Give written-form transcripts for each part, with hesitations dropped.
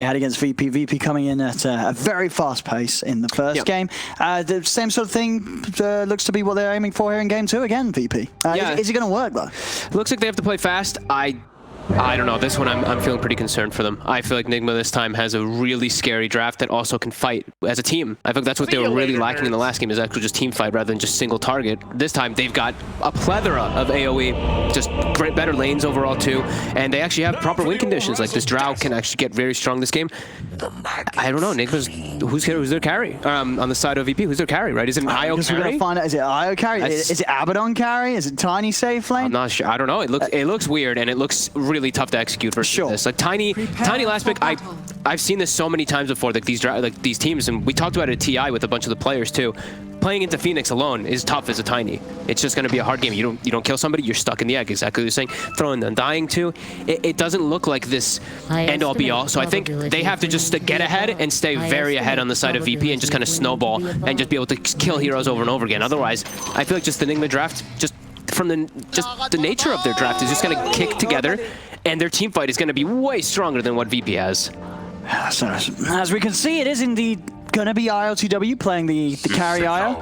had against VP. VP coming in at a very fast pace in the first game. The same sort of thing looks to be what they're aiming for here in game 2 again, VP. Is it going to work though? Looks like they have to play fast. I don't know. This one, I'm feeling pretty concerned for them. I feel like NIGMA this time has a really scary draft that also can fight as a team. I think that's what they were really lacking in the last game, is actually just team fight rather than just single target. This time, they've got a plethora of AoE, just better lanes overall too, and they actually have proper win conditions. Like this Drow can actually get very strong this game. I don't know. NIGMA's who's their carry on the side of VP? Who's their carry? Right? Is it an IO carry? We're gonna find out. Is it IO carry? Is it Abaddon carry? Is it Tiny safe lane? I'm not sure. I don't know. It looks weird, and it looks really tough to execute versus this. Like Tiny last pick, I've seen this so many times before. Like these teams, and we talked about it at TI with a bunch of the players too. Playing into Phoenix alone is tough as a Tiny. It's just going to be a hard game. You don't kill somebody, you're stuck in the egg. Exactly what you're saying. Throwing Undying too. It doesn't look like this end all be all. So I think they have to just get ahead and stay very ahead on the side of VP and just kind of snowball and just be able to kill heroes over and over again. Otherwise, I feel like just the NIGMA draft, just from the nature of their draft, is just going to kick together, and their team fight is going to be way stronger than what VP has. So, as we can see, it is indeed going to be ILTW playing the carry IO.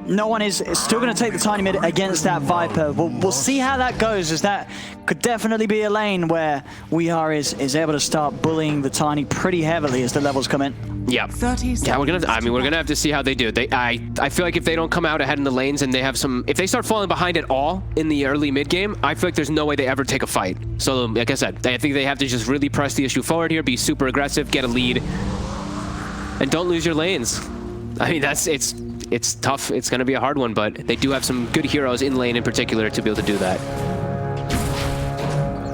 No one is still going to take the Tiny mid against that Viper. We'll see how that goes, as that could definitely be a lane where WeHar is able to start bullying the Tiny pretty heavily as the levels come in. Yeah, we're gonna have to see how they do. I feel like if they don't come out ahead in the lanes and they have if they start falling behind at all in the early mid game, I feel like there's no way they ever take a fight. So like I said, I think they have to just really press the issue forward here, be super aggressive, get a lead, and don't lose your lanes. I mean, it's tough. It's going to be a hard one, but they do have some good heroes in lane in particular to be able to do that.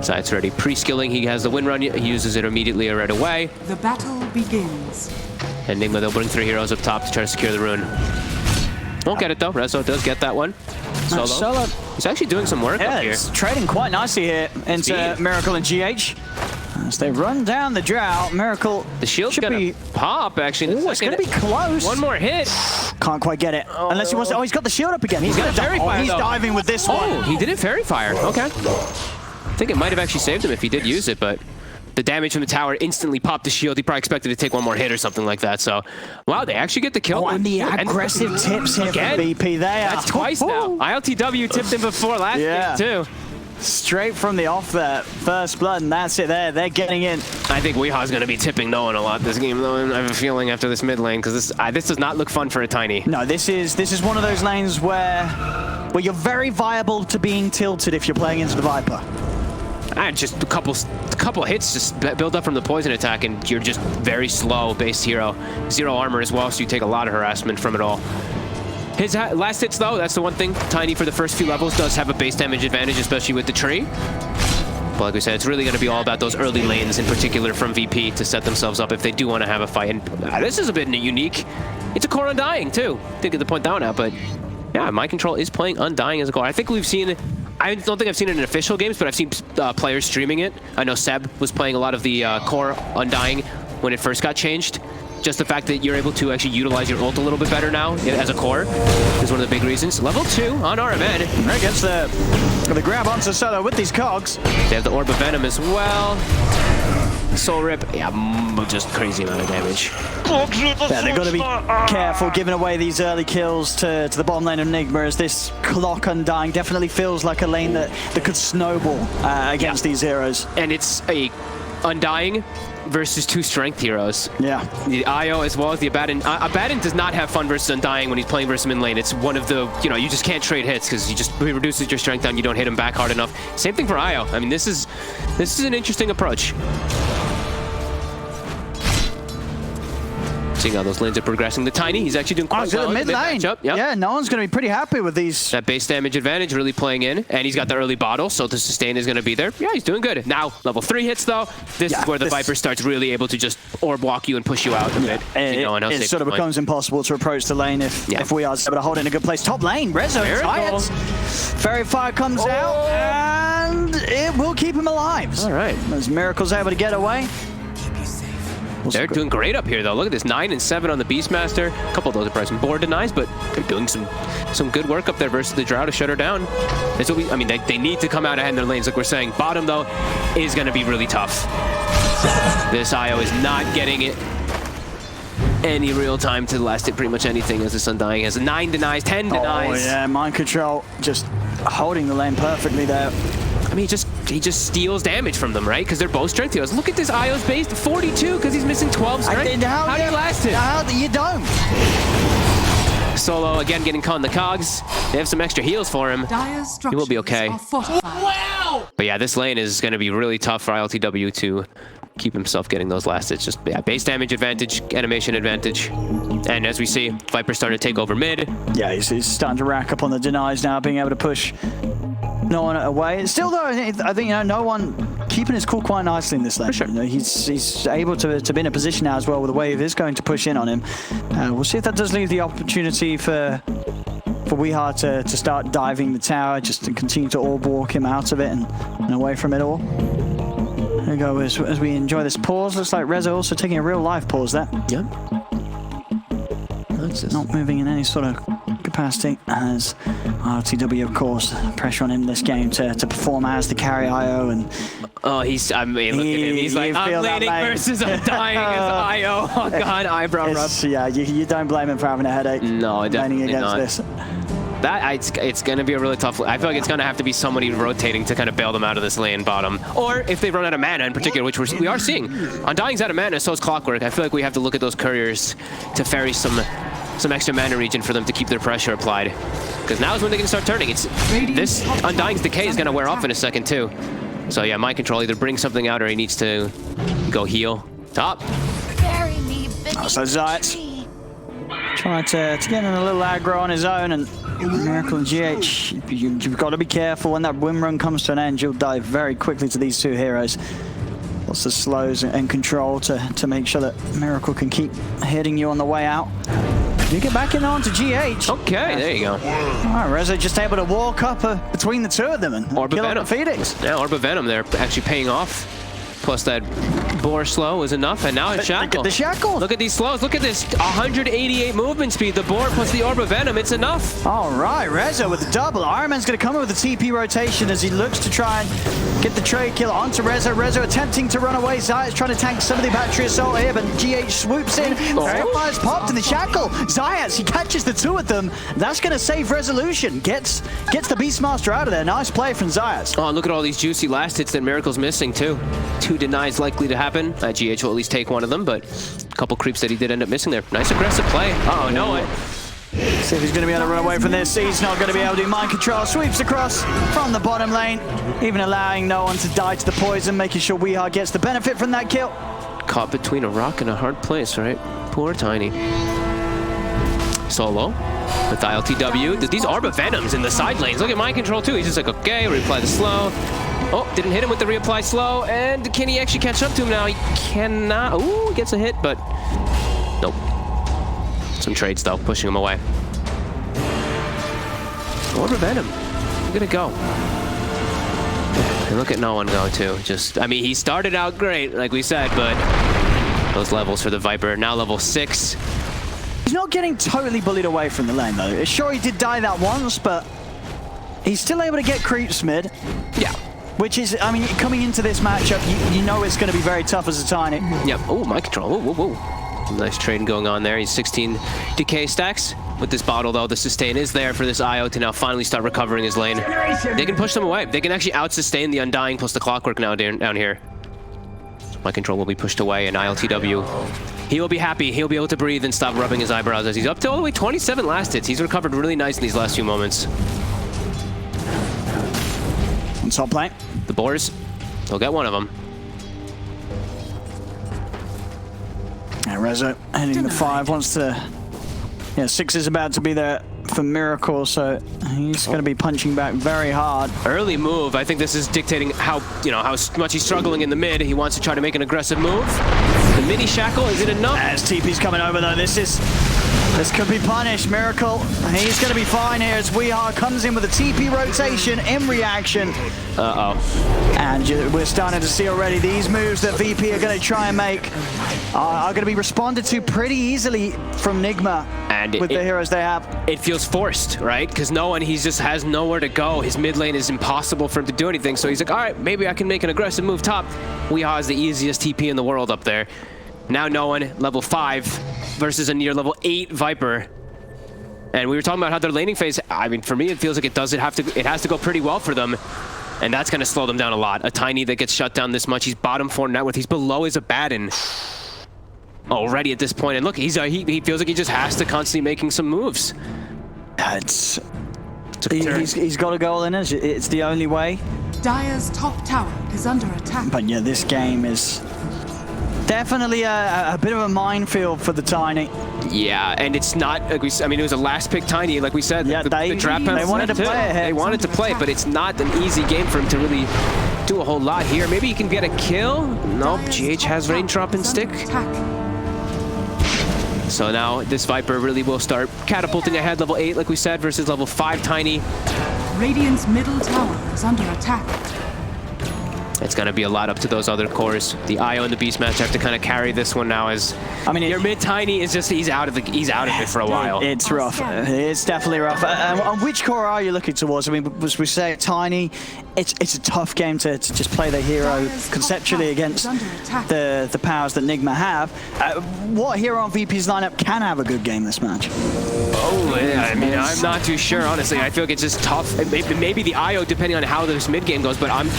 Sight's ready. Pre-skilling, he has the win run. He uses it immediately right away. The battle begins. And NIGMA, they'll bring 3 heroes up top to try to secure the rune. Won't get it though. Rezo does get that one. Solo. He's actually doing some work up here. He's trading quite nicely here into Miracle and GH. As they run down the Drow, Miracle. The shield's gonna pop actually. It's gonna be close. One more hit. Can't quite get it. Unless he wants to. Oh, he's got the shield up again. He's gonna fairy fire. He's diving with this one. Oh, he didn't fairy fire. Okay. I think it might have actually saved him if he did use it, but the damage from the tower instantly popped the shield. He probably expected to take one more hit or something like that. So, wow, they actually get the kill. Oh, and the aggressive tips here from VP. That's twice now. ILTW tipped him before last game too. Straight from the off there, first blood, and that's it there. They're getting in. I think WeHar's going to be tipping no one a lot this game, though. I have a feeling after this mid lane, because this does not look fun for a Tiny. No, this is one of those lanes where you're very viable to being tilted if you're playing into the Viper. And just a couple hits just build up from the poison attack, and you're just very slow base hero. 0 armor as well, so you take a lot of harassment from it all. His last hits, though, that's the one thing. Tiny, for the first few levels, does have a base damage advantage, especially with the tree. But like we said, it's really going to be all about those early lanes, in particular from VP, to set themselves up if they do want to have a fight. And this is a bit unique. It's a core Undying, too. Didn't get the point down out, but yeah, Mind Control is playing Undying as a core. I think we've seen... I don't think I've seen it in official games, but I've seen players streaming it. I know Seb was playing a lot of the core Undying when it first got changed. Just the fact that you're able to actually utilize your ult a little bit better now as a core is one of the big reasons. Level 2 on Aramed. Right, gets the grab onto Solo with these cogs. They have the Orb of Venom as well. Soul Rip, yeah, just crazy amount of damage. Yeah, they've got to be careful giving away these early kills to the bottom lane of NIGMA, as this clock Undying definitely feels like a lane that could snowball against these heroes. And it's a Undying versus 2 strength heroes. Yeah. The IO as well as the Abaddon. Abaddon does not have fun versus Undying when he's playing versus him in lane. It's one of the, you just can't trade hits because he reduces your strength down, you don't hit him back hard enough. Same thing for IO. I mean, this is an interesting approach. Seeing how those lanes are progressing. The Tiny, he's actually doing quite well. Mid lane. Yep. Yeah, no one's going to be pretty happy with these. That base damage advantage really playing in, and he's got the early bottle, so the sustain is going to be there. Yeah, he's doing good. Now, level 3 hits, though. This is where the Viper starts really able to just orb walk you and push you out a bit. It sort of becomes impossible to approach the lane if we are able to hold it in a good place. Top lane, Rezo, Tired. Fairy Fire comes out, and it will keep him alive. All right. As Miracle's able to get away. They're doing great up here, though. Look at this, 9 and 7 on the Beastmaster. A couple of those are probably some board denies, but they're doing some good work up there versus the Drow to shut her down. That's what they need to come out ahead in their lanes, like we're saying. Bottom, though, is going to be really tough. This IO is not getting it any real time to last it pretty much anything as this Undying has 9 denies, 10 denies. Oh yeah, mind control just holding the lane perfectly there. I mean, he just steals damage from them, right? Because they're both strength heals. Look at this IO's base, 42, because he's missing 12 strength. How do you last it? How you don't? Solo again getting caught in the cogs. They have some extra heals for him. He will be okay. Wow! But yeah, this lane is going to be really tough for ILTW to keep himself getting those last hits. Just base damage advantage, animation advantage. And as we see, Viper's starting to take over mid. Yeah, he's starting to rack up on the denies now, being able to push no one away. Still though, I think no one keeping his cool quite nicely in this lane. For sure. He's able to be in a position now as well where the wave is going to push in on him. We'll see if that does leave the opportunity for Weehar to start diving the tower, just to continue to orb walk him out of it and away from it all. There we go, as we enjoy this pause. Looks like Reza also taking a real life pause there. Yep. Not moving in any sort of capacity, as RTW, of course, pressure on him this game to perform as the carry IO. And oh, I mean, look at him. He's like, I'm laning versus I'm dying as IO. Oh god, eyebrow rub. Yeah, you don't blame him for having a headache. No, definitely against not. This. It's going to be a really tough. I feel like it's going to have to be somebody rotating to kind of bail them out of this lane bottom. Or if they run out of mana in particular, which we are seeing. Undying's out of mana, so is Clockwork. I feel like we have to look at those couriers to ferry some extra mana region for them to keep their pressure applied. Because now is when they can start turning. This Undying's Decay is going to wear off in a second too. So yeah, mind control, either bring something out or he needs to go heal. Top. So Zayat trying to get in a little aggro on his own, and Miracle and GH, you've got to be careful when that win run comes to an end. You'll dive very quickly to these two heroes. Lots of slows and control to make sure that Miracle can keep hitting you on the way out. You get back in on to GH. Okay, there you go. All right, Reza just able to walk up between the two of them and kill up the Phoenix. Yeah, Orb of Venom, they're actually paying off. Plus that Boar slow was enough, and now it's Shackle. Look at the Shackle. Look at these slows. Look at this 188 movement speed. The Boar plus the Orb of Venom, it's enough. All right, Reza with the double. Iron Man's going to come in with the TP rotation as he looks to try and get the trade kill onto Reza. Reza attempting to run away. Zayat's trying to tank some of the battery assault here, but GH swoops in. Firefire's popped in the Shackle. Zayat, he catches the two of them. That's going to save Resolution. Gets the Beastmaster out of there. Nice play from Zayat. Oh, look at all these juicy last hits that Miracle's missing too. 2 denies likely to happen. GH will at least take one of them, but a couple creeps that he did end up missing there. Nice aggressive play. Oh, no way. See if he's going to be able to run away from this. He's not going to be able to do mind control. Sweeps across from the bottom lane, even allowing no one to die to the poison, making sure Weehar gets the benefit from that kill. Caught between a rock and a hard place, right? Poor Tiny. Solo with ILTW. These Orb of Venoms in the side lanes. Look at mind control too. He's just like, okay, reapply the slow. Oh, didn't hit him with the reapply slow. And can he actually catch up to him now? He cannot. Ooh, he gets a hit, but nope. Some trades though, pushing him away. Orb of Venom. Look at it go. And look at no one go too. Just, I mean, he started out great, like we said, but those levels for the Viper, now level 6. He's not getting totally bullied away from the lane though. Sure, he did die that once, but he's still able to get creeps mid. Yeah. Which is, I mean, coming into this matchup, you know it's going to be very tough as a Tiny. Yep. Oh, mind control. Whoa, whoa, whoa. Nice trade going on there. He's 16 decay stacks. With this bottle, though, the sustain is there for this IO to now finally start recovering his lane. They can push them away. They can actually out-sustain the Undying plus the Clockwork now down here. Mind control will be pushed away, and ILTW, he will be happy. He'll be able to breathe and stop rubbing his eyebrows as he's up to all the way 27 last hits. He's recovered really nice in these last few moments. On top lane. The Boars, they'll get one of them. And Reza heading to 5, wants to... Yeah, 6 is about to be there for Miracle, so he's going to be punching back very hard. Early move. I think this is dictating how much he's struggling in the mid. He wants to try to make an aggressive move. The mini Shackle, is it enough? As TP's coming over though, this could be punished. Miracle, he's going to be fine here as Weehar comes in with a TP rotation in reaction. Uh-oh. And we're starting to see already these moves that VP are going to try and make are going to be responded to pretty easily from NIGMA and with the heroes they have. It feels was forced, right? Because he just has nowhere to go. His mid lane is impossible for him to do anything. So he's like, all right, maybe I can make an aggressive move top. Weehaw is the easiest TP in the world up there. Now no one, level 5 versus a near level 8 Viper. And we were talking about how their laning phase, I mean, for me, it feels like it has to go pretty well for them. And that's going to slow them down a lot. A Tiny that gets shut down this much. He's bottom 4 net worth. He's below his Abaddon already at this point. And look, he feels like he just has to constantly making some moves. He's got to go all in. It's the only way. Dire's top tower is under attack. But yeah, this game is definitely a bit of a minefield for the Tiny. Yeah, and it's not like I mean, it was a last pick Tiny, like we said. Yeah, the draft they wanted to play it. They wanted to play, but it's not an easy game for him to really do a whole lot here. Maybe he can get a kill. Nope, GH has raindrop and stick. So now this Viper really will start catapulting ahead, level 8, like we said, versus level 5 Tiny. Radiant's middle tower is under attack. It's going to be a lot up to those other cores. The IO and the Beast match have to kind of carry this one now, as I mean, your mid Tiny is just he's out of it for a while. It's rough. It's definitely rough. And which core are you looking towards? I mean, as we say, Tiny, it's a tough game to just play the hero conceptually against the powers that NIGMA have. What hero on VP's lineup can have a good game this match? Oh, yeah, I mean, I'm not too sure, honestly. I feel like it's just tough. Maybe the IO, depending on how this mid game goes, but I'm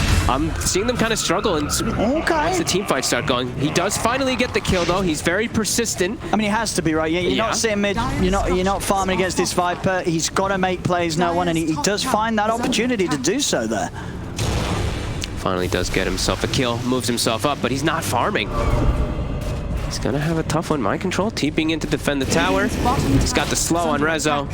seeing them kind of struggle and once the team fights start going. He does finally get the kill, though. He's very persistent. I mean, he has to be, right? You're not sitting mid, you're not farming against this Viper. He's got to make plays, no one, and he does find that opportunity to do so there. Finally does get himself a kill, moves himself up, but he's not farming. He's gonna have a tough one. Mind control, TPing in to defend the tower. He's got the slow on Rezo.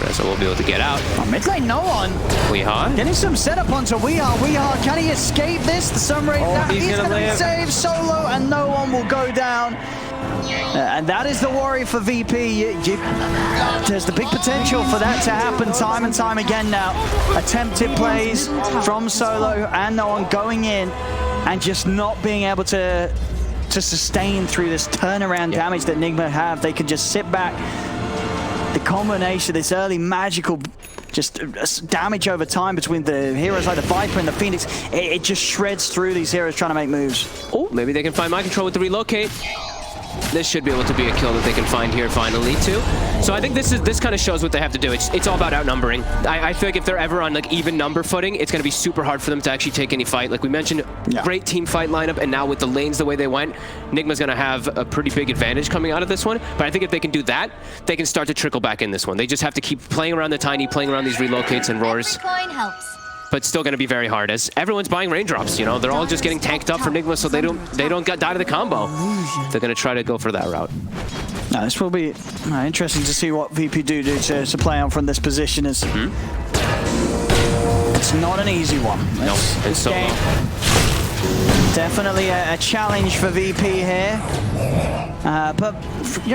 Rezo will be able to get out. Mid lane, no one. Weehaw. Getting some setup onto Weehaw. Weehaw, can he escape this? The sun rate, he's gonna be saved solo, and no one will go down. And that is the worry for VP. There's the big potential for that to happen time and time again now. Attempted plays from solo and no one going in and just not being able to sustain through this turnaround damage that NIGMA have. They can just sit back. The combination, this early magical just damage over time between the heroes like the Viper and the Phoenix, it just shreds through these heroes trying to make moves. Oh, maybe they can find mind control with the relocate. This should be able to be a kill that they can find here finally too. So I think this kind of shows what they have to do. It's all about outnumbering. I feel like if they're ever on like even number footing, it's going to be super hard for them to actually take any fight. Like we mentioned, great team fight lineup, and now with the lanes the way they went, NIGMA's going to have a pretty big advantage coming out of this one. But I think if they can do that, they can start to trickle back in this one. They just have to keep playing around the Tiny, playing around these relocates and roars. But still going to be very hard, as everyone's buying raindrops. You know, they're all just getting tanked up for NIGMA, so they don't die to the combo. They're going to try to go for that route. Now, this will be interesting to see what VP do to play on from this position. As it's not an easy one. Nope, it's so low. Definitely a challenge for VP here. But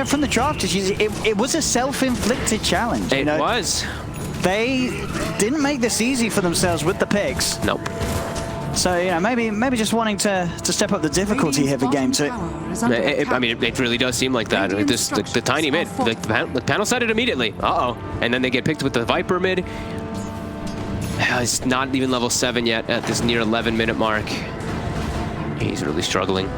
from the draft, it was a self-inflicted challenge. It was. They didn't make this easy for themselves with the picks. Nope. So, maybe just wanting to step up the difficulty here for game 2. I mean, it really does seem like that. The Tiny mid, the panel said it immediately. Uh-oh. And then they get picked with the Viper mid. It's not even level 7 yet at this near 11-minute mark. He's really struggling.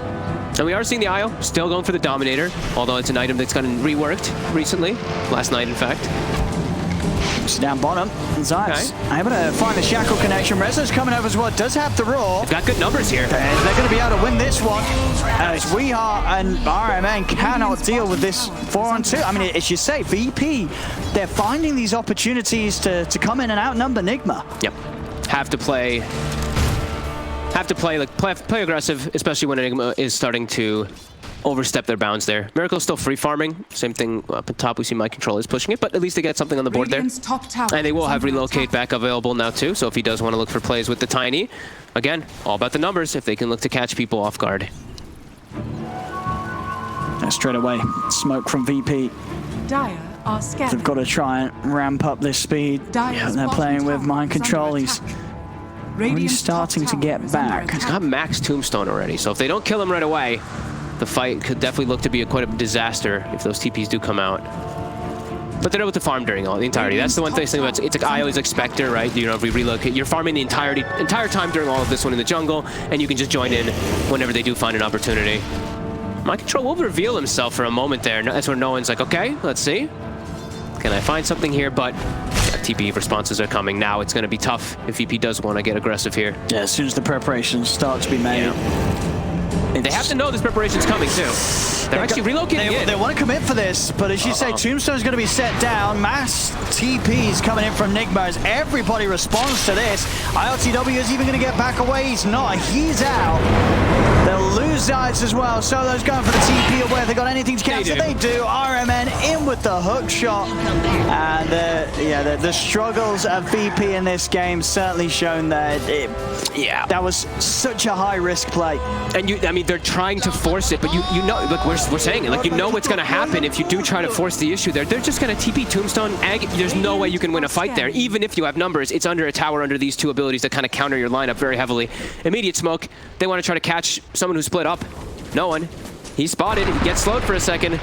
And we are seeing the IO still going for the Dominator, although it's an item that's gotten reworked recently. Last night, in fact. It's down bottom. Zayas able to find the Shackle connection. Rezo's coming over as well. Does have the roar. They've got good numbers here. And they're going to be able to win this one. As Weehaw and RMN cannot deal with this 4-on-2. I mean, as you say, VP, they're finding these opportunities to come in and outnumber NIGMA. Yep. Have to play aggressive, especially when NIGMA is starting to overstep their bounds there. Miracle's still free farming. Same thing up at top. We see My Control is pushing it, but at least they get something on the board there. And they will have relocate back available now too. So if he does want to look for plays with the Tiny, again, all about the numbers. If they can look to catch people off guard. Straight away, smoke from VP. They've got to try and ramp up this speed. They're playing with Mind Control. He's really starting to get back. He's got max Tombstone already, so if they don't kill him right away, the fight could definitely look to be quite a disaster if those TPs do come out. But they're able to farm during the entirety. That's the one thing about it's like IO is like Spectre, right? You know, if we relocate, you're farming the entire time during all of this one in the jungle, and you can just join in whenever they do find an opportunity. Mind Control will reveal himself for a moment there. That's where no one's like, okay, let's see. Can I find something here? But TP responses are coming now. It's going to be tough if VP does want to get aggressive here. Yeah, as soon as the preparations start to be made. They have to know this preparation's coming too. They're actually relocating They want to commit for this, but as you say, Tombstone's going to be set down. Mass TP's coming in from NIGMA as everybody responds to this. ILTW is even going to get back away. He's not. He's out. They'll lose Zayas as well. Solo's going for the TP away. They got anything to counter? They do. RMN in with the hook shot. And the struggles of VP in this game certainly shown that that was such a high risk play. And I mean, they're trying to force it, but you know, look, we're saying it, like, you know what's going to happen if you do try to force the issue there. They're just going to TP Tombstone. There's no way you can win a fight there. Even if you have numbers, it's under a tower under these two abilities that kind of counter your lineup very heavily. Immediate smoke. They want to try to catch someone who split up. No one. He's spotted. He gets slowed for a second.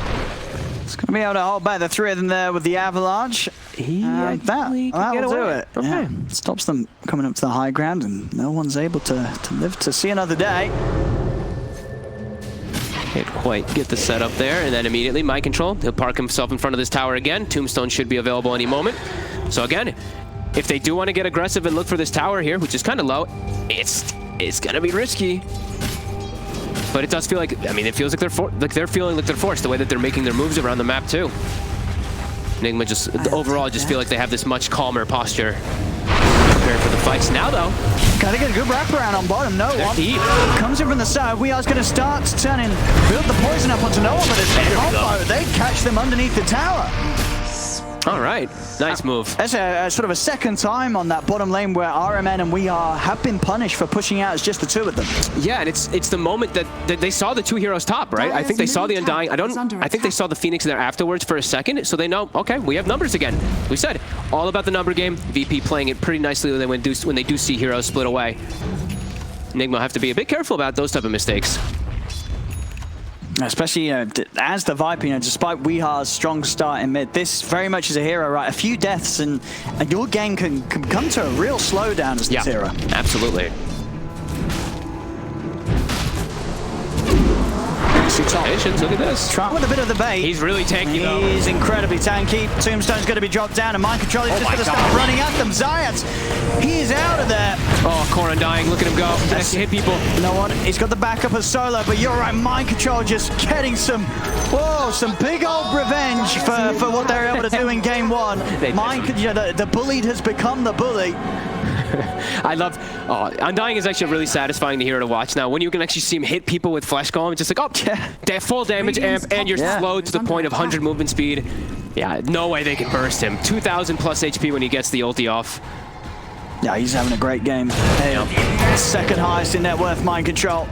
It's going to be able to hold back the three of them there with the Avalanche. That'll do it. Okay. Yeah. Stops them coming up to the high ground, and no one's able to live to see another day. Can't quite get the setup there, and then immediately Mind Control. He'll park himself in front of this tower again. Tombstone should be available any moment. So again, if they do want to get aggressive and look for this tower here, which is kind of low, it's going to be risky. But it does feel like, I mean, it feels like they're feeling like they're forced the way that they're making their moves around the map too. NIGMA just overall just feel like they have this much calmer posture prepared for the fights. Now though, gotta get a good wraparound on bottom. No one comes in from the side. We are going to start to turn in, build the poison up onto no one, but it's combo. They catch them underneath the tower. All right, nice move. That's a sort of a second time on that bottom lane where RMN and We Are have been punished for pushing out as just the two of them. Yeah, and it's the moment that they saw the two heroes top, right? I think they saw the Undying. I think they saw the Phoenix in there afterwards for a second, so they know, okay, we have numbers again. We said all about the number game. VP playing it pretty nicely when they do see heroes split away. NIGMA have to be a bit careful about those type of mistakes. Especially, as the Viper, despite Weehar's strong start in mid, this very much is a hero, right? A few deaths and your game can come to a real slowdown as this hero. Absolutely. Look at this. Trump with a bit of the bait. He's really tanky though. He's incredibly tanky. Tombstone's going to be dropped down, and Mind Control is just going to start running at them. Zayas, he's out of there. Oh, Core Undying, look at him go. Yes. Hit people. No one. He's got the backup of Solo, but you're right. Mind Control just getting some big old revenge for what they're able to do in game one. The bullied has become the bully. I love, Undying is actually a really satisfying hero to watch now. When you can actually see him hit people with Flesh Golem, it's just like, full damage amp, and you're slowed to the point of 100 movement speed. Yeah, no way they can burst him. 2,000 plus HP when he gets the ulti off. Yeah, he's having a great game. Second highest in net worth, Mind Control.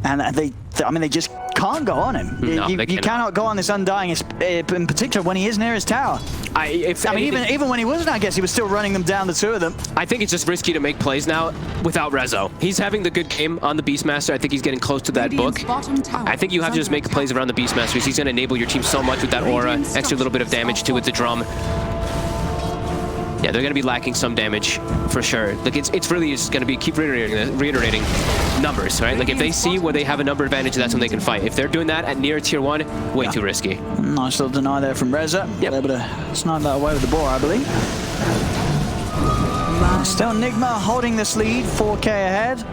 And they just can't go on him. No, you cannot go on this Undying, in particular when he is near his tower. Even when he wasn't, I guess he was still running them down, the two of them. I think it's just risky to make plays now without Rezo. He's having the good game on the Beastmaster. I think he's getting close to that book. I think you have to just make plays around the Beastmaster because he's going to enable your team so much with that aura, extra little bit of damage too with the drum. Yeah, they're going to be lacking some damage for sure. Like it's really just going to be keep reiterating numbers, right? Like if they see where they have a number advantage, that's when they can fight. If they're doing that at near tier 1, way too risky. Nice little deny there from Reza. Yep. Able to snipe that away with the boar, I believe. Still NIGMA holding this lead, 4K ahead.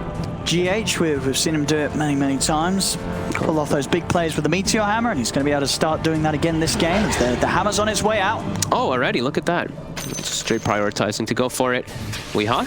GH, we've seen him do it many times. Pull off those big plays with the Meteor Hammer, and he's going to be able to start doing that again this game. The hammer's on its way out. Oh, already, look at that. Straight prioritizing to go for it. Weeha,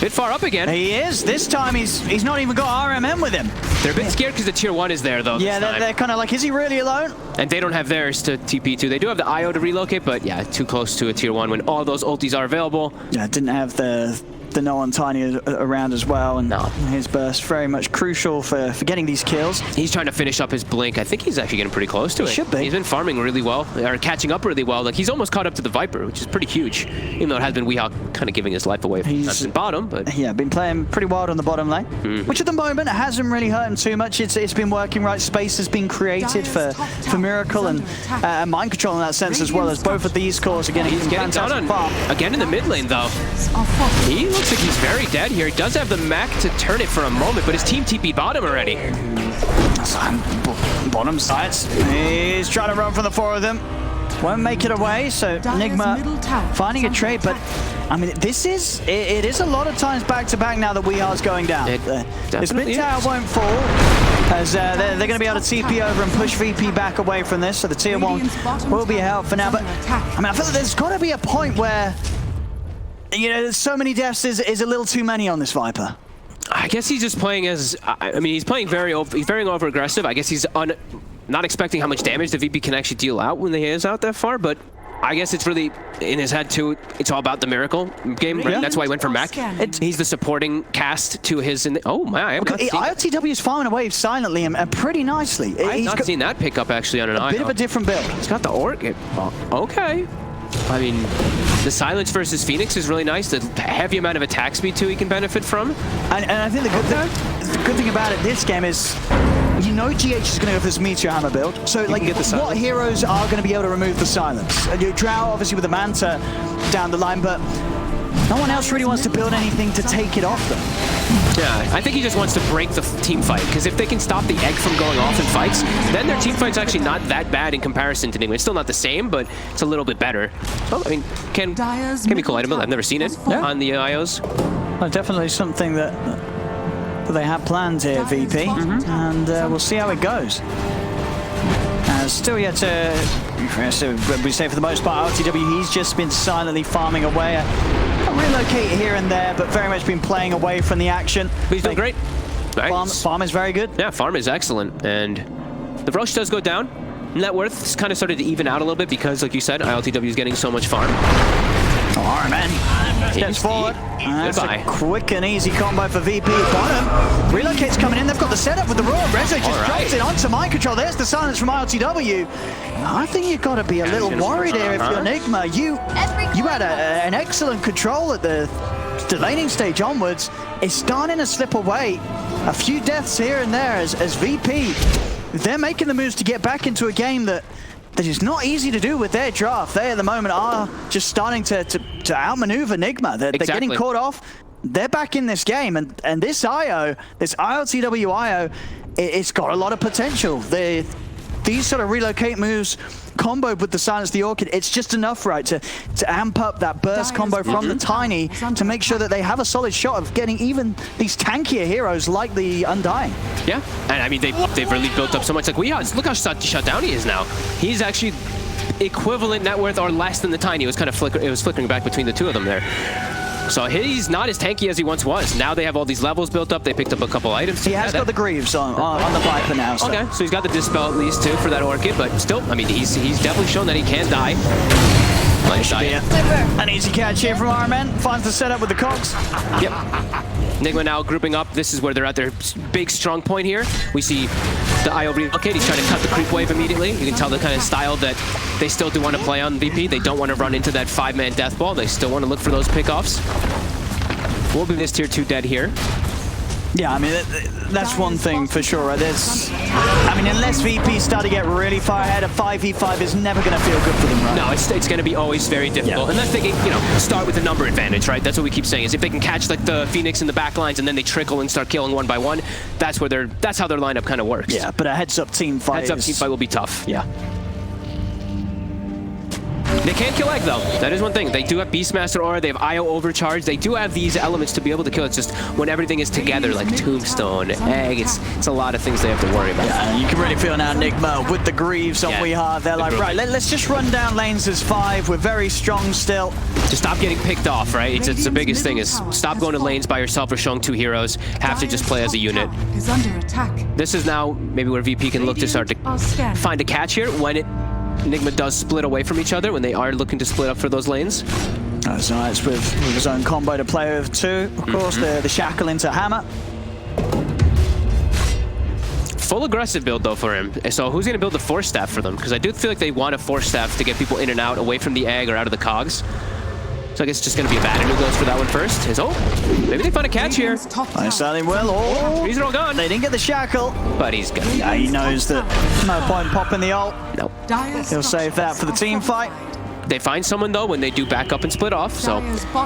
bit far up again. He is. This time he's not even got RMM with him. They're a bit scared because the tier 1 is there though. Yeah, they're kind of like, is he really alone? And they don't have theirs to TP to. They do have the IO to relocate, but yeah, too close to a tier 1 when all those ultis are available. Yeah, didn't have the the no on Tiny around as well, and his burst very much crucial for getting these kills. He's trying to finish up his blink. I think he's actually getting pretty close to it. Should be. He's been farming really well, or catching up really well. Like, he's almost caught up to the Viper, which is pretty huge, even though it has been Weehawk kind of giving his life away from the bottom. But yeah, been playing pretty wild on the bottom lane, which at the moment hasn't really hurt him too much. It's been working right. Space has been created for Miracle and mind control in that sense, as well as both of these cores are getting down on farm. Again in the mid lane though. He looks like he's very dead here. He does have the mech to turn it for a moment, but his team TP bottom already. Bottom sides. He's trying to run from the four of them. Won't make it away, so NIGMA finding a trade, but I mean, it is a lot of times back-to-back now that Weehar's going down. This mid tower won't fall, as they're going to be able to TP over and push VP back away from this, so the tier 1 will be held for now. But I mean, I feel like there's got to be a point where, you know, there's so many deaths is a little too many on this Viper. I guess he's just playing as, I mean, he's playing very over-aggressive. I guess he's not expecting how much damage the VP can actually deal out when he is out that far, but I guess it's really in his head too. It's all about the Miracle game. Right? That's why he went for mech. He's the supporting cast to his. Oh my! ILTW is farming away silently and pretty nicely. I've not seen that pick up actually on an IO. A bit of a different build. He's got the orc. Okay. I mean, the silence versus Phoenix is really nice. The heavy amount of attack speed too he can benefit from. And I think the good thing about it this game is, you know, GH is going to go for this Meteor Hammer build. So, like, what heroes are going to be able to remove the silence? Drow, obviously, with the Manta down the line, but no one else really wants to build anything to take it off them. Yeah, I think he just wants to break the team fight, because if they can stop the egg from going off in fights, then their team fight's actually not that bad in comparison to NIGMA. It's still not the same, but it's a little bit better. So, I mean, can be cool item. I've never seen it on the IOs. Well, definitely something that they have planned here, VP, and we'll see how it goes. Still yet to, we say for the most part, RTW, he's just been silently farming away. Relocate here and there, but very much been playing away from the action. He's doing great. Farm is very good. Yeah, farm is excellent, and the Roche does go down. Net worth has kind of started to even out a little bit because, like you said, ILTW is getting so much farm. Oh, man. Steps forward. That's a quick and easy combo for VP. Bottom. Relocate's coming in. They've got the setup with the Raw. Rezo just drops it onto mind control. There's the silence from ILTW. I think you've got to be a little worried here if you're NIGMA. You had an excellent control at the laning stage onwards. It's starting to slip away. A few deaths here and there as VP. They're making the moves to get back into a game that is not easy to do with their draft. They, at the moment, are just starting to outmaneuver NIGMA. They're getting caught off. They're back in this game, and this IO, this ILTW IO, it's got a lot of potential. These sort of relocate moves comboed with the Silence the Orchid, it's just enough, right, to amp up that burst combo from the Tiny to make sure that they have a solid shot of getting even these tankier heroes like the Undying. Yeah, and I mean, they've really built up so much. Like, look how shut down he is now. He's actually equivalent net worth or less than the Tiny. It was kind of flickering back between the two of them there. So he's not as tanky as he once was. Now they have all these levels built up. They picked up a couple items. He has got the Greaves on the Viper now. So. Okay, so he's got the Dispel at least too for that Orchid, but still, I mean, he's definitely shown that he can die. An easy catch here from RMN. Finds the setup with the Cogs. Yep. NIGMA now grouping up. This is where they're at their big strong point here. We see the IO relocate. He's trying to cut the creep wave immediately. You can tell the kind of style that they still do want to play on VP. They don't want to run into that 5-man death ball. They still want to look for those pickoffs. We'll be this tier 2 dead here. Yeah, I mean, that's one thing for sure. Right? I mean, unless VP start to get really far ahead, a 5v5 is never going to feel good for them, right? No, it's going to be always very difficult. Yeah. Unless they can, you know, start with a number advantage, right? That's what we keep saying, is if they can catch, like, the Phoenix in the back lines and then they trickle and start killing one by one, that's how their lineup kind of works. Yeah, but a heads-up team fight will be tough. Yeah. They can't kill Egg, though. That is one thing. They do have Beastmaster Aura, they have IO Overcharge, they do have these elements to be able to kill. It's just when everything is together, like Tombstone, Egg, it's a lot of things they have to worry about. Yeah, you can really feel now NIGMA with the Greaves on Weehawk. They're like, right, let's just run down lanes as 5. We're very strong still. Just stop getting picked off, right? It's the biggest thing is stop going to lanes by yourself or showing 2 heroes. Have to just play as a unit. This is now maybe where VP can look to start to find a catch here when NIGMA does split away from each other when they are looking to split up for those lanes. Zayats with his own combo to play with too. Of course, the shackle into hammer. Full aggressive build though for him. So who's going to build the force staff for them? Because I do feel like they want a force staff to get people in and out, away from the egg or out of the cogs. So I guess it's just going to be Abaddon who goes for that one first. Maybe they find a catch here. I certainly will. Oh, These are all gone. they didn't get the shackle. But he's good. Yeah, he knows that no point popping the ult. Nope. He'll save that for the team fight. They find someone though when they do back up and split off. So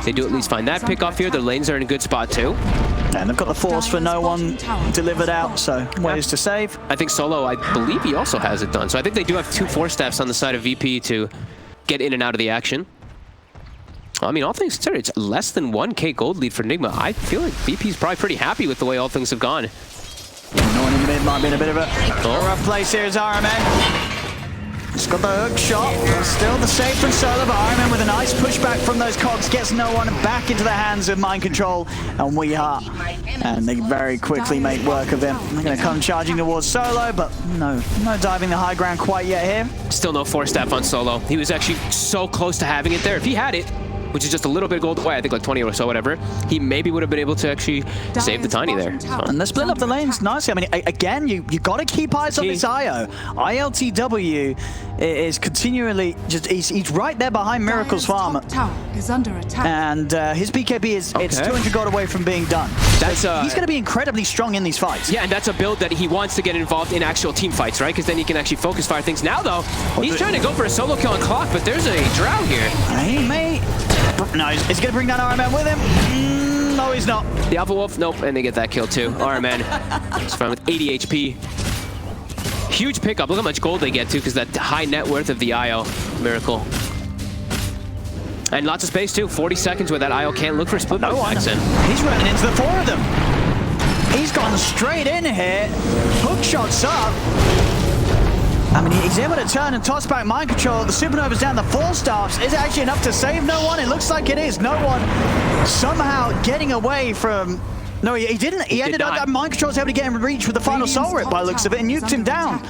they do at least find that pick off here. Their lanes are in a good spot too. And they've got the force for no one delivered out, so ways to save. I think Solo, I believe he also has it done. So I think they do have 2 force staffs on the side of VP to get in and out of the action. I mean, all things considered, it's less than 1K gold lead for NIGMA. I feel like VP's probably pretty happy with the way all things have gone. No one in the mid might be in a bit of a rough place here as RMN. He's got the hook shot. Still the save from Solo, but RMN with a nice pushback from those cogs gets no one back into the hands of Mind Control and Weeheart. And they very quickly make work of him. They're going to come charging towards Solo, but no diving the high ground quite yet here. Still no force staff on Solo. He was actually so close to having it there. If he had it, which is just a little bit gold away, I think like 20 or so, whatever, he maybe would have been able to actually save the Tiny there. So. And they're splitting up the lanes nicely. I mean, again, you got to keep eyes on this IO. ILTW is continually just, he's right there behind Miracle's farm. Tower is under attack. And his BKB is it's 200 gold away from being done. That's he's going to be incredibly strong in these fights. Yeah, and that's a build that he wants to get involved in actual team fights, right? Because then he can actually focus fire things. Now, though, he's trying to go for a solo kill on Clock, but there's a drow here. He may... No, he's going to bring down RMN with him. No, he's not. The Alpha Wolf, nope, and they get that kill too. RMN is fine with 80 HP. Huge pickup. Look how much gold they get too, because that high net worth of the IO. Miracle. And lots of space too. 40 seconds where that IO can't look for split No one. in. He's running into the 4 of them. He's gone straight in here. Hook shots up. I mean, he's able to turn and toss back Mind Control. The Supernova's down the 4 staffs. Is it actually enough to save no one? It looks like it is. No one somehow getting away from... No, he didn't. He ended up... Mind Control's able to get in reach with the final Soul Rip by the looks of it and nuked him down.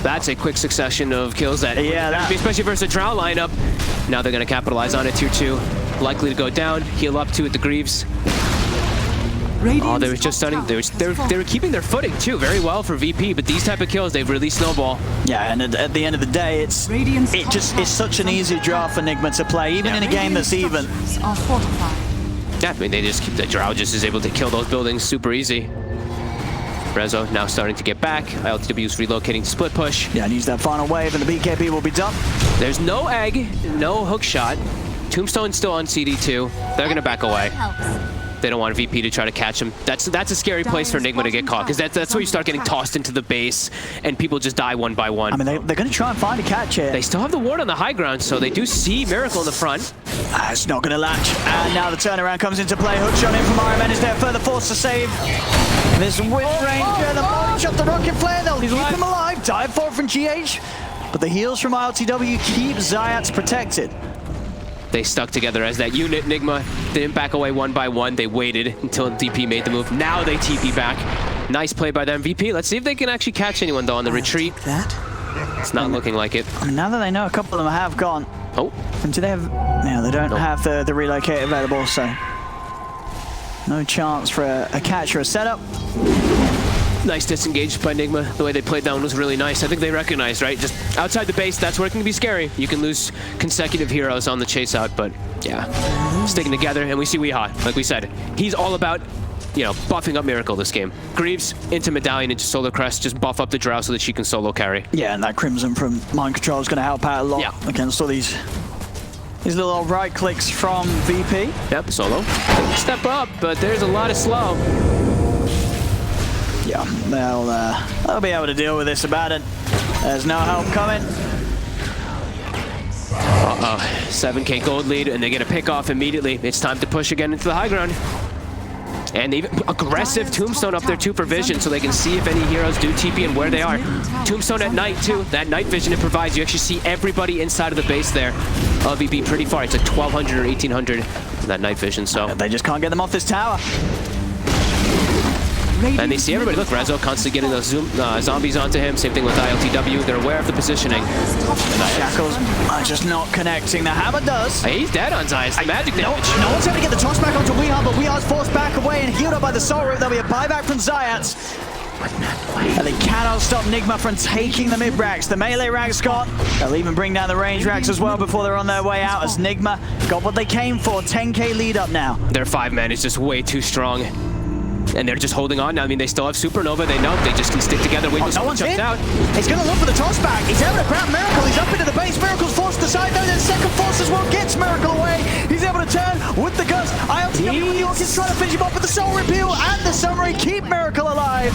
That's a quick succession of kills that... Yeah, especially versus a Drow lineup. Now they're going to capitalize on it. Tier 2 likely to go down. Heal up 2 at the Greaves. Oh, they were just stunning. They were keeping their footing too very well for VP, but these type of kills, they've really snowball. Yeah, and at the end of the day, it's such an easy draw for NIGMA to play, even in a game that's even. Yeah, I mean, they just keep the Drow just is able to kill those buildings super easy. Rezo now starting to get back. ILTW's relocating to split push. Yeah, and use that final wave, and the BKB will be done. There's no egg, no hook shot. Tombstone's still on CD2. They're gonna back away. They don't want VP to try to catch him. That's a scary place for NIGMA to get caught, because that's where you start getting tossed into the base and people just die one by one. I mean, they're going to try and find a catch here. They still have the ward on the high ground, so they do see Miracle in the front. It's not going to latch. And now the turnaround comes into play. Hook shot in from RMN. Is there further force to save? This Wind Ranger, the body shot, the rocket flare. They'll keep him alive. Dive for from GH. But the heals from ILTW keep Zayats protected. They stuck together as that unit. NIGMA didn't back away one by one. They waited until DP made the move. Now they TP back. Nice play by them. VP, let's see if they can actually catch anyone, though, on the retreat. It's not looking like it. I mean, now that they know a couple of them have gone. Oh. And do they have... No, they don't have the relocate available, so... No chance for a catch or a setup. Nice disengage by NIGMA. The way they played that one was really nice. I think they recognized, right? Just outside the base, that's where it can be scary. You can lose consecutive heroes on the chase out, but yeah, sticking together. And we see Weehaw, like we said, he's all about, you know, buffing up Miracle this game. Greaves into Medallion, into Solar Crest, just buff up the Drow so that she can solo carry. Yeah, and that Crimson from Mind Control is going to help out a lot against all these little right clicks from VP. Yep, Solo. Step up, but there's a lot of slow. Yeah, they'll be able to deal with this about it. There's no help coming. 7K gold lead, and they get a pick off immediately. It's time to push again into the high ground. And even aggressive Tombstone up there too for vision, so they can see if any heroes do TP and where they are. Tombstone at night too. That night vision it provides, you actually see everybody inside of the base there. LVP pretty far. It's like 1200 or 1800 that night vision. So they just can't get them off this tower. And they see everybody. Look, Rezo constantly getting those zombies onto him. Same thing with ILTW. They're aware of the positioning. Shackles are just not connecting. The hammer does. Hey, he's dead on Zayas. The magic damage. No one's able to get the toss back onto Weehaw, but Weehar's forced back away and healed up by the Soul Rip. There'll be a buyback from Zayats. And they cannot stop NIGMA from taking the mid racks. The melee racks got. They'll even bring down the range racks as well before they're on their way out, as NIGMA got what they came for. 10k lead up now. Their 5-man is just way too strong. And they're just holding on now. I mean, they still have Supernova. They know they just can stick together. Wait, no one's jumps in. out. He's going to look for the toss back. He's able to grab Miracle. He's up into the base. Miracle's forced aside though. Then second force as well gets Miracle away. He's able to turn with the gust. ILTW with the Orchids trying to finish him off with the Soul Repeal and the Summary. Keep Miracle alive.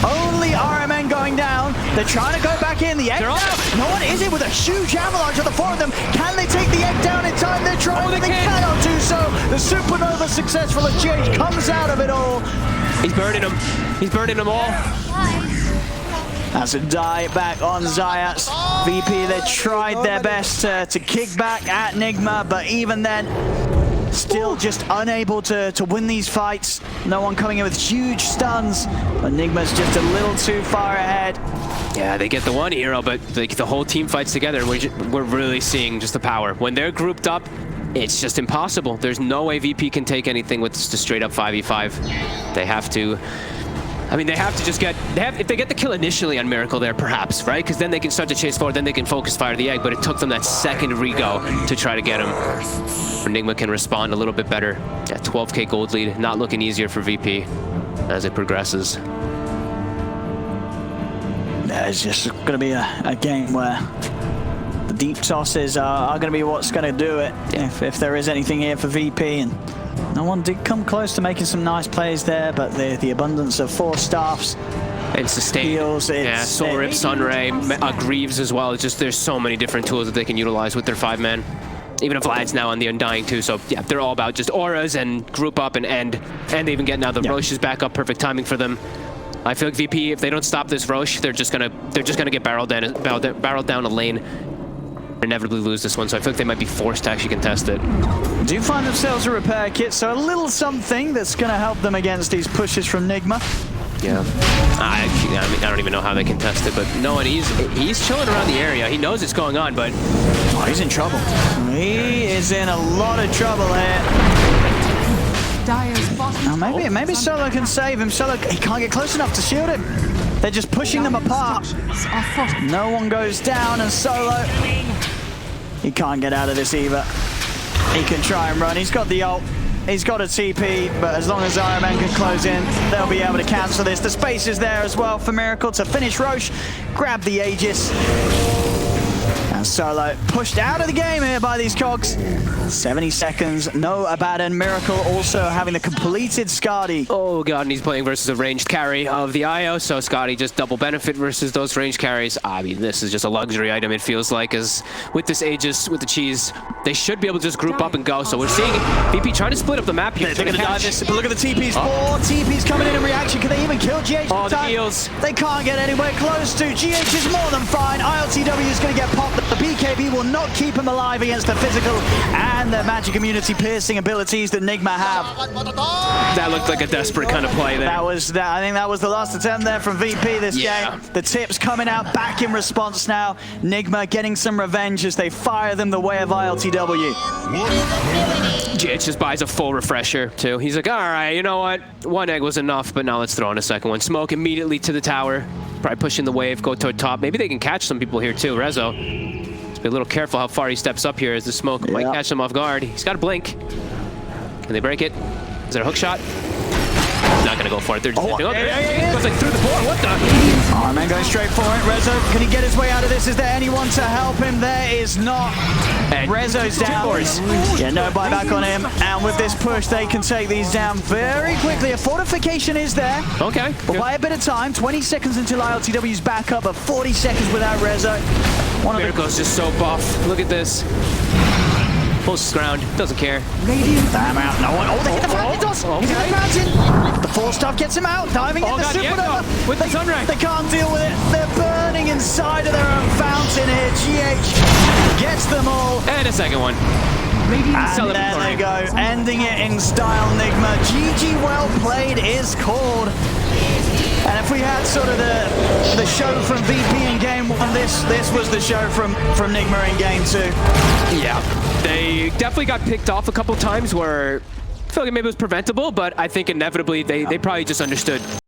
Only RMN going down. They're trying to go back in. The egg down. No one is in with a huge avalanche on the four of them. Can they take the egg down in time? They're trying, but they cannot do so. The Supernova successful as GH comes out of it all. He's burning them. He's burning them all. That's a die back on Zayats. VP, they tried their best to kick back at NIGMA, but even then, still just unable to win these fights. No one coming in with huge stuns, but NIGMA's just a little too far ahead. Yeah, they get the one hero, but the whole team fights together, and we're really seeing just the power. When they're grouped up, it's just impossible. There's no way VP can take anything with just a straight up 5v5. They have to, I mean, they have to just get, if they get the kill initially on Miracle there, perhaps, right? Because then they can start to chase forward, then they can focus fire the egg, but it took them that second rego to try to get him. NIGMA can respond a little bit better. Yeah, 12k gold lead, not looking easier for VP as it progresses. It's just going to be a game where the deep tosses are going to be what's going to do it, if there is anything here for VP. And no one did come close to making some nice plays there, but the abundance of 4 staffs and sustain. Heals, yeah, Soul Rip, Sunray, Greaves as well. It's just there's so many different tools that they can utilize with their 5-man. Even if Vlad's now on the Undying too, so yeah, they're all about just auras and group up and end. And they even get now the Roche is back up, perfect timing for them. I feel like VP, if they don't stop this Roche, they're just gonna get barreled down a lane. Inevitably lose this one, so I feel like they might be forced to actually contest it. Do find themselves a repair kit, so a little something that's going to help them against these pushes from NIGMA. Yeah, I mean, I don't even know how they contest it, but no, and he's chilling around the area. He knows it's going on, but he's in trouble. He is in a lot of trouble here. Now maybe Solo can save him. Solo, he can't get close enough to shield him. They're just pushing them apart. No one goes down, and Solo, he can't get out of this either. He can try and run. He's got the ult. He's got a TP, but as long as Iron Man can close in, they'll be able to cancel this. The space is there as well for Miracle to finish Roche, grab the Aegis. And Solo pushed out of the game here by these cogs. 70 seconds, no Abaddon. Miracle also having the completed Skadi. Oh god, and he's playing versus a ranged carry of the IO, so Skadi just double benefit versus those ranged carries. I mean, this is just a luxury item, it feels like, as with this Aegis, with the cheese, they should be able to just group up and go. So we're seeing VP trying to split up the map here. They're going to dive this, but look at the TPs. 4 TPs coming in reaction. Can they even kill GH? Oh, the heals. They can't get anywhere close to. GH is more than fine. ILTW is going to get popped. The BKB will not keep him alive against the physical and the magic immunity piercing abilities that NIGMA have. That looked like a desperate kind of play there. I think that was the last attempt there from VP this game. The tips coming out back in response now. NIGMA getting some revenge as they fire them the way of ILTW. GH just buys a full refresher too. He's like, all right, you know what? 1 egg was enough, but now let's throw in a second one. Smoke immediately to the tower. Probably pushing the wave, go toward top. Maybe they can catch some people here too. Rezo, just be a little careful how far he steps up here as the smoke might catch him off guard. He's got a blink. Can they break it? Is there a hook shot? Not gonna go for it. They're just goes like through the board. What the? Oh man, going straight for it. Rezo, can he get his way out of this? Is there anyone to help him? There is not. And Rezo's down. Yeah, no buyback on him. And with this push, they can take these down very quickly. A fortification is there. Okay. But by a bit of time, 20 seconds until ILTW's back up, but 40 seconds without Rezo. Miracle's just so buff. Look at this. Pulls the ground, doesn't care. Damn out, no one. Oh, they hit the fountain toss. He's in the fountain. The 4 stuff gets him out, diving in the Supernova. With the Sunray. They can't deal with it. They're burning inside of their own fountain here. GH gets them all. And a second one. Radiant's And there they go, ending it in style, NIGMA. GG, well played is called. And if we had sort of the show from VP in game 1, this was the show from NIGMA in game 2. Yeah, they definitely got picked off a couple times where I feel like maybe it was preventable, but I think inevitably they probably just understood